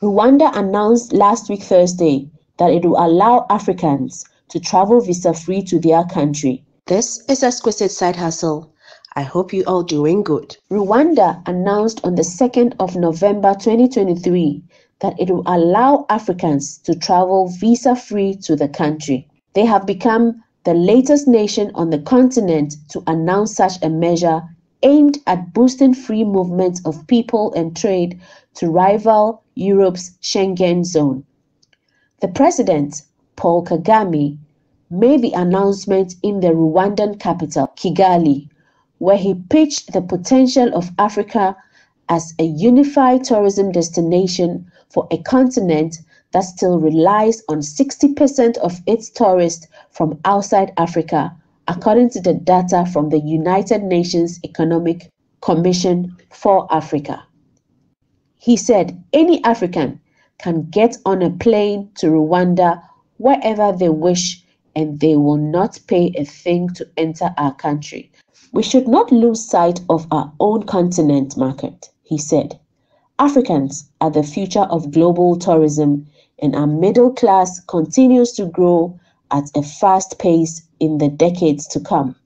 Rwanda announced last week Thursday that it will allow Africans to travel visa-free to their country. This is Exquisite Side Hustle. I hope you all doing good. Rwanda announced on the 2nd of November 2023 that it will allow Africans to travel visa-free to the country. They have become the latest nation on the continent to announce such a measure aimed at boosting free movement of people and trade to rival Europe's Schengen zone. The president, Paul Kagame, made the announcement in the Rwandan capital, Kigali, where he pitched the potential of Africa as a unified tourism destination for a continent that still relies on 60% of its tourists from outside Africa, according to the data from the United Nations Economic Commission for Africa. He said any African can get on a plane to Rwanda wherever they wish and they will not pay a thing to enter our country. We should not lose sight of our own continent market, he said. Africans are the future of global tourism, and our middle class continues to grow at a fast pace in the decades to come.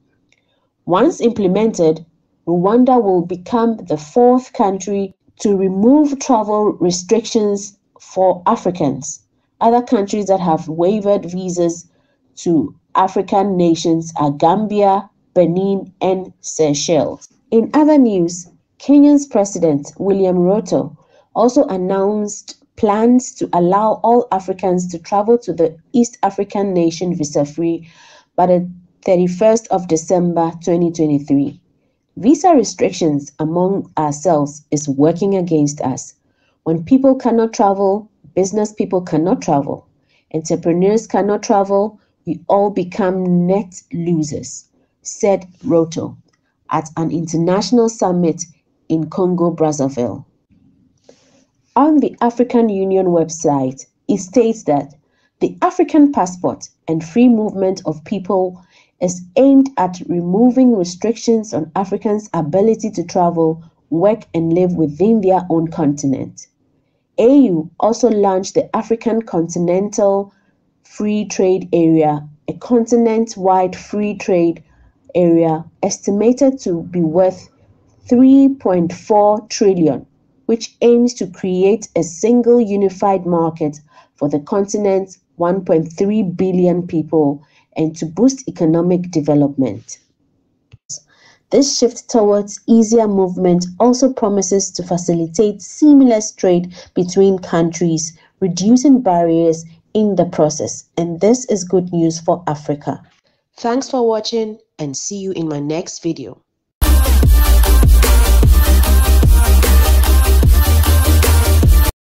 Once implemented, Rwanda will become the fourth country to remove travel restrictions for Africans. Other countries that have waived visas to African nations are Gambia, Benin, and Seychelles. In other news, Kenya's President William Ruto also announced plans to allow all Africans to travel to the East African nation visa-free by the 31st of December 2023. Visa restrictions among ourselves is working against us. When people cannot travel, business people cannot travel, entrepreneurs cannot travel, we all become net losers, said Ruto at an international summit in Congo-Brazzaville. On the African Union website, it states that the African passport and free movement of people is aimed at removing restrictions on Africans' ability to travel, work, and live within their own continent. AU also launched the African Continental Free Trade Area, a continent-wide free trade area estimated to be worth 3.4 trillion, which aims to create a single unified market for the continent's 1.3 billion people and to boost economic development. This shift towards easier movement also promises to facilitate seamless trade between countries, reducing barriers in the process, and this is good news for Africa. Thanks for watching and see you in my next video.